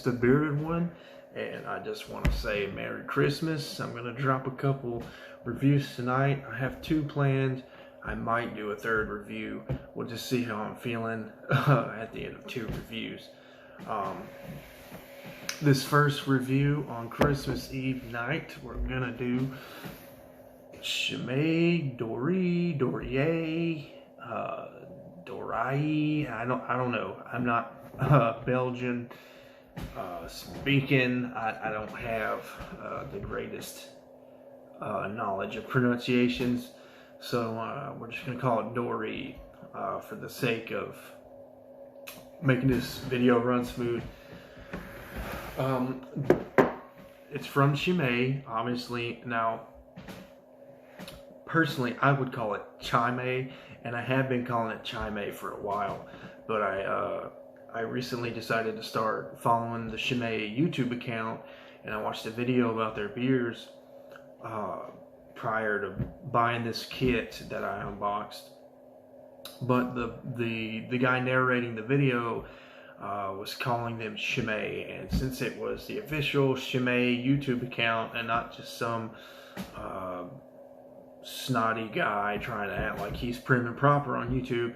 the bearded one, and I just want to say Merry Christmas. I'm going to drop a couple reviews tonight. I have 2 planned. I might do a 3rd review. We'll just see how I'm feeling at the end of 2 reviews. This first review on Christmas Eve night, we're going to do Chimay, Doree, Doree, Doree. I don't know. I'm not Belgian speaking. I don't have the greatest knowledge of pronunciations, so we're just gonna call it Doree for the sake of making this video run smooth. It's from Chimay, obviously. Now, personally, I would call it Chimay, and I have been calling it Chimay for a while, but I recently decided to start following the Chimay YouTube account, and I watched a video about their beers prior to buying this kit that I unboxed. But the guy narrating the video was calling them Chimay, and since it was the official Chimay YouTube account and not just some snotty guy trying to act like he's prim and proper on YouTube,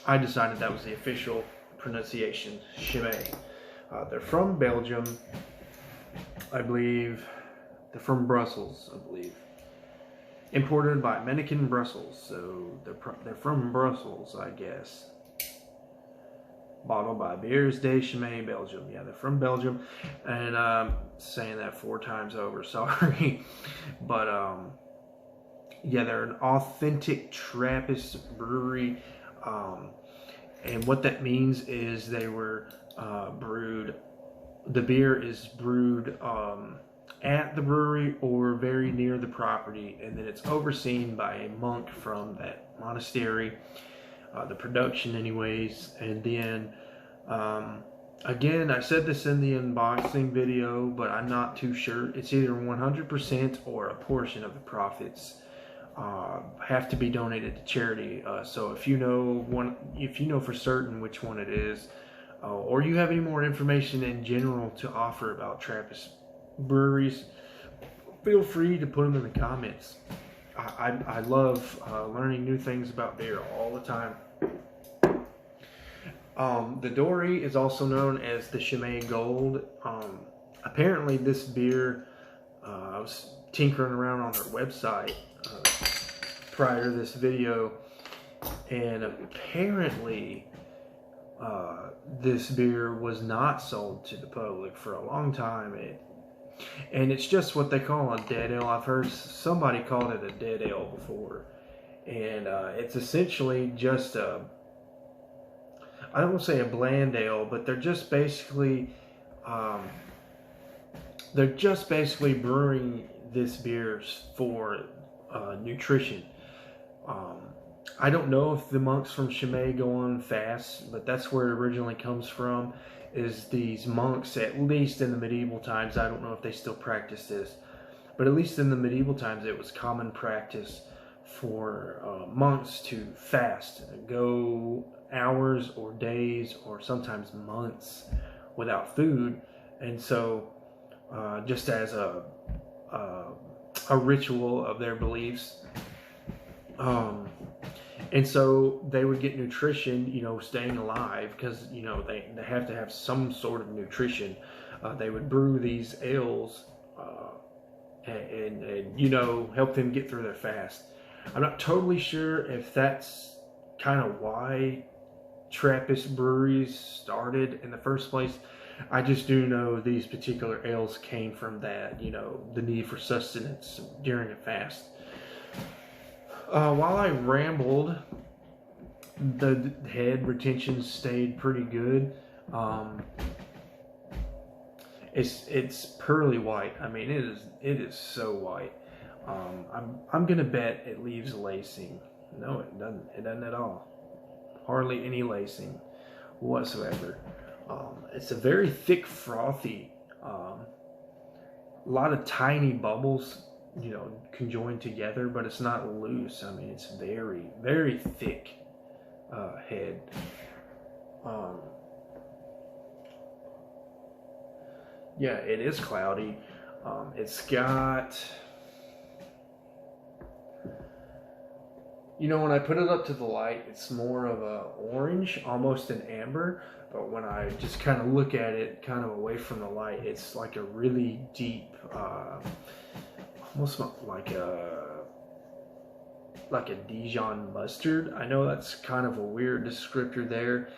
I decided that was the official pronunciation, Chimay. They're from Belgium, I believe. They're from Brussels, I believe. Imported by Manneken Brussels, so they're from Brussels, I guess. Bottled by Beers de Chimay, Belgium. Yeah, they're from Belgium, and saying that 4 times over, sorry. But yeah, they're an authentic Trappist brewery, and what that means is they were brewed. The beer is brewed at the brewery or very near the property, and then it's overseen by a monk from that monastery, the production anyways. And then again, I said this in the unboxing video, but I'm not too sure. It's either 100% or a portion of the profits have to be donated to charity. So if you know for certain which one it is, or you have any more information in general to offer about Trappist breweries, feel free to put them in the comments. I love learning new things about beer all the time. The Doree is also known as the Chimay Gold. Apparently this beer, I was tinkering around on their website prior to this video, and apparently this beer was not sold to the public for a long time. And it's just what they call a dead ale. I've heard somebody call it a dead ale before. And it's essentially just I don't want to say a bland ale, but they're just basically brewing this beer for nutrition. I don't know if the monks from Chimay go on fast, but that's where it originally comes from, is these monks, at least in the medieval times. I don't know if they still practice this, but at least in the medieval times it was common practice for monks to fast, go hours or days or sometimes months without food. And so just as a ritual of their beliefs, and so they would get nutrition, staying alive, because they have to have some sort of nutrition. They would brew these ales and help them get through their fast. I'm not totally sure if that's kind of why Trappist breweries started in the first place. I just do know these particular ales came from that, the need for sustenance during a fast. While I rambled, the head retention stayed pretty good. It's pearly white. I mean, it is so white. I'm gonna bet it leaves lacing. No, it doesn't. It doesn't at all. Hardly any lacing whatsoever. It's a very thick, frothy. A lot of tiny bubbles, conjoined together, but it's not loose. I mean, it's very, very thick head. Yeah, it is cloudy. It's got, you know, when I put it up to the light, it's more of a orange, almost an amber. But when I just kind of look at it, kind of away from the light, it's like a really deep, almost like a Dijon mustard. I know that's kind of a weird descriptor there.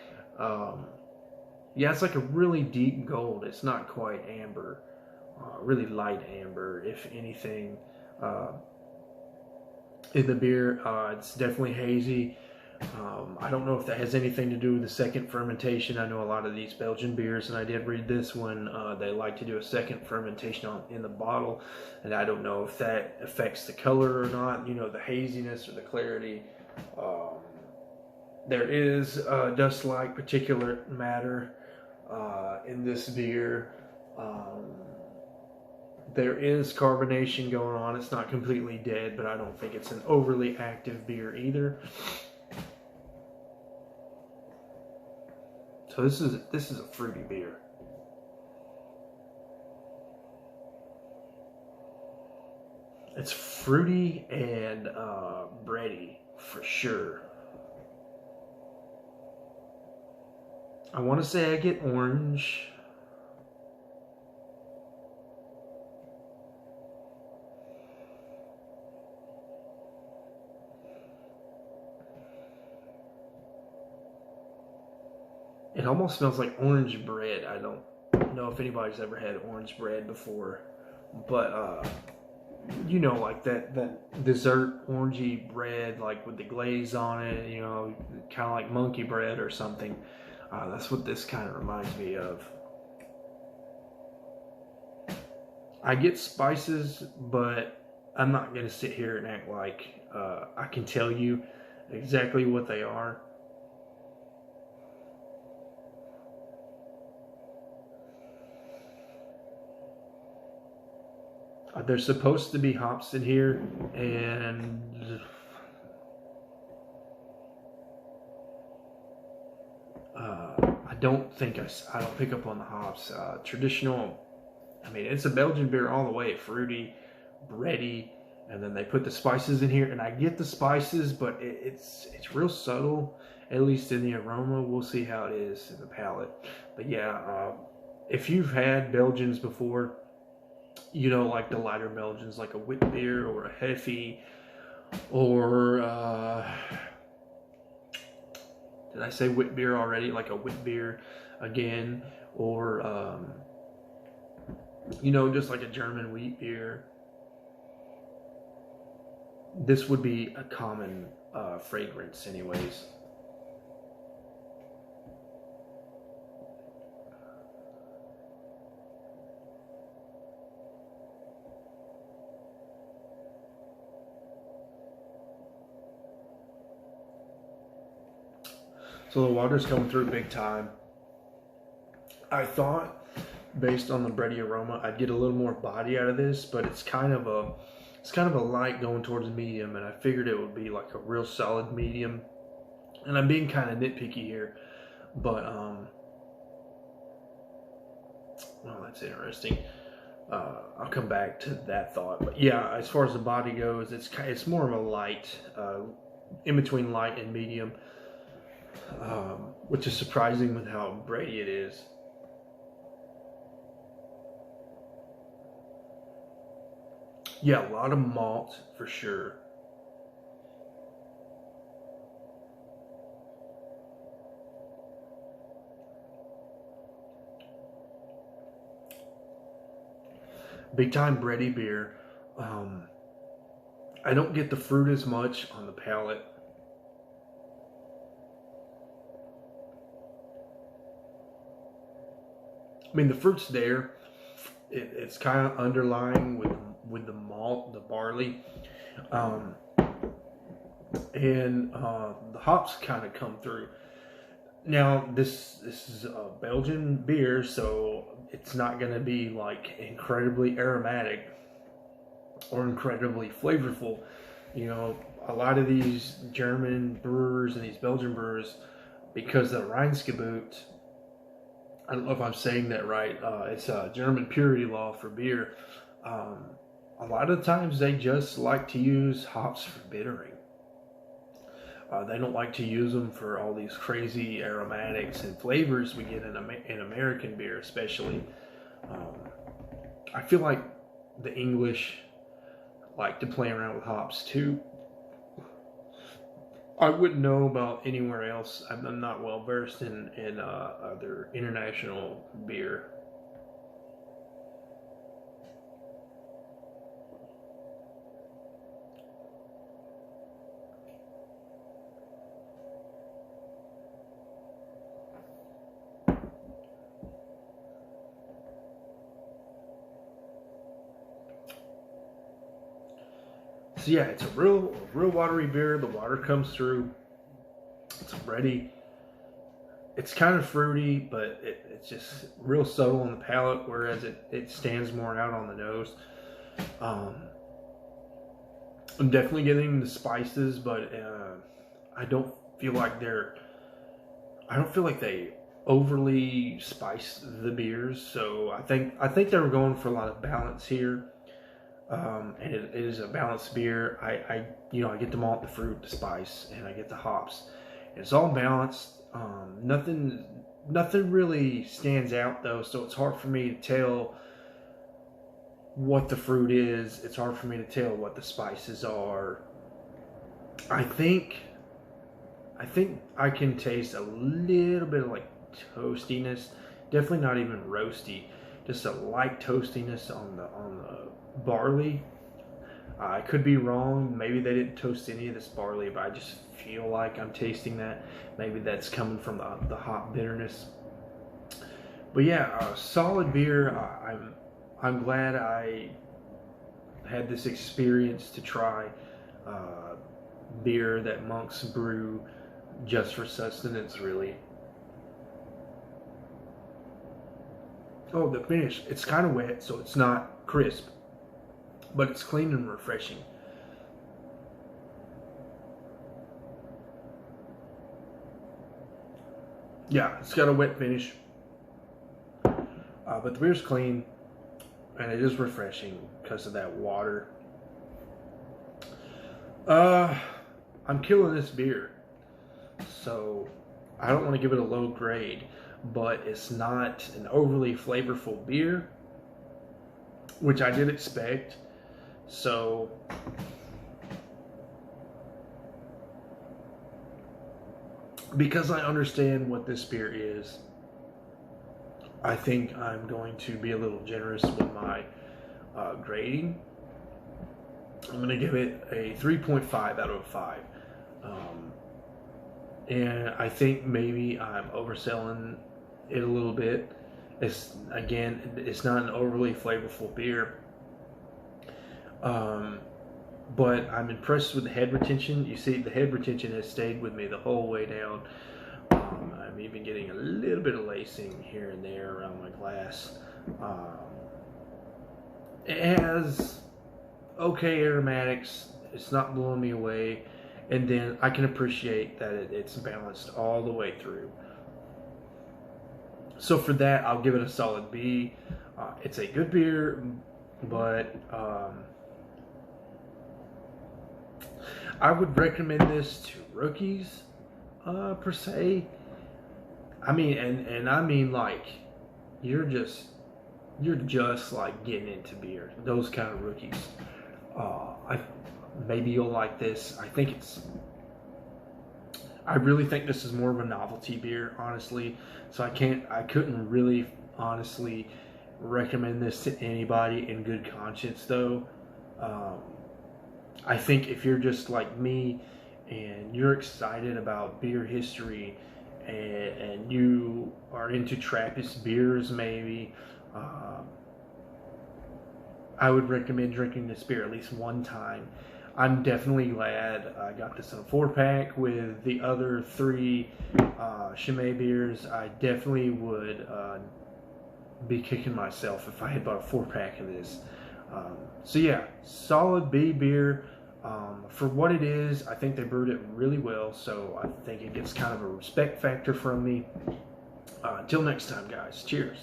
Yeah, it's like a really deep gold. It's not quite amber, really light amber, if anything. In the beer, it's definitely hazy. I don't know if that has anything to do with the second fermentation. I know a lot of these Belgian beers, and I did read this one, they like to do a second fermentation in the bottle, and I don't know if that affects the color or not, you know, the haziness or the clarity. There is dust-like particulate matter in this beer. There is carbonation going on. It's not completely dead, but I don't think it's an overly active beer either. So this is a fruity beer. It's fruity and bready for sure. I want to say I get orange. It almost smells like orange bread. I don't know if anybody's ever had orange bread before, but you know, like that dessert orangey bread, like with the glaze on it, you know, kind of like monkey bread or something. That's what this kind of reminds me of. I get spices, but I'm not going to sit here and act like I can tell you exactly what they are. There's supposed to be hops in here, and I don't pick up on the hops. Traditional, I mean, it's a Belgian beer all the way, fruity, bready, and then they put the spices in here, and I get the spices, but it's real subtle, at least in the aroma. We'll see how it is in the palate. But yeah, if you've had Belgians before, you know, like the lighter Belgians, like a wit beer or a Heffy, or did I say wit beer already? Like a wit beer again, or you know, just like a German wheat beer. This would be a common fragrance, anyways. So the water's coming through big time. I thought, based on the bready aroma, I'd get a little more body out of this, but it's kind of a light going towards medium, and I figured it would be like a real solid medium. And I'm being kind of nitpicky here, but well, that's interesting. I'll come back to that thought, but yeah, as far as the body goes, it's more of a light, in between light and medium. Which is surprising with how bready it is. Yeah, a lot of malt for sure. Big time bready beer. I don't get the fruit as much on the palate. I mean, the fruit's there. It's kind of underlying with the malt, the barley, and the hops kind of come through. Now, this is a Belgian beer, so it's not going to be like incredibly aromatic or incredibly flavorful. You know, a lot of these German brewers and these Belgian brewers, because the Reinskebut, I don't know if I'm saying that right. It's a German purity law for beer. A lot of times they just like to use hops for bittering. They don't like to use them for all these crazy aromatics and flavors we get in American beer, especially. I feel like the English like to play around with hops too. I wouldn't know about anywhere else. I'm not well versed in other international beer. So yeah, it's a real watery beer. The water comes through. It's ready. It's kind of fruity, but it's just real subtle on the palate, whereas it stands more out on the nose. I'm definitely getting the spices, but I don't feel like they overly spice the beers. So I think they were going for a lot of balance here. And it is a balanced beer. I get the malt, the fruit, the spice, and I get the hops. It's all balanced. Nothing really stands out though, so it's hard for me to tell what the fruit is. It's hard for me to tell what the spices are. I think I can taste a little bit of like toastiness. Definitely not even roasty. Just a light toastiness on the barley. I could be wrong. Maybe they didn't toast any of this barley, but I just feel like I'm tasting that. Maybe that's coming from the hop bitterness. But yeah, solid beer. I'm glad I had this experience to try beer that monks brew just for sustenance, really. Oh, the finish. It's kind of wet, so it's not crisp, but it's clean and refreshing. Yeah, it's got a wet finish, but the beer's clean, and it is refreshing because of that water. I'm killing this beer, so I don't want to give it a low grade, but it's not an overly flavorful beer, which I did expect. So because I understand what this beer is, I think I'm going to be a little generous with my grading. I'm going to give it a 3.5 out of 5. And I think maybe I'm overselling it a little bit. It's not an overly flavorful beer. But I'm impressed with the head retention. You see, the head retention has stayed with me the whole way down. I'm even getting a little bit of lacing here and there around my glass. It has okay aromatics. It's not blowing me away. And then I can appreciate that it's balanced all the way through. So for that, I'll give it a solid B. It's a good beer, but I would recommend this to rookies, per se. I mean, and I mean like you're just like getting into beer. Those kind of rookies. Maybe you'll like this. I really think this is more of a novelty beer, honestly. So I couldn't really honestly recommend this to anybody in good conscience, though. I think if you're just like me and you're excited about beer history and you are into Trappist beers, maybe, I would recommend drinking this beer at least one time. I'm definitely glad I got this in a 4-pack with the other 3 Chimay beers. I definitely would be kicking myself if I had bought a 4-pack of this. So yeah, solid B beer. For what it is, I think they brewed it really well, so I think it gets kind of a respect factor from me. Until next time, guys. Cheers.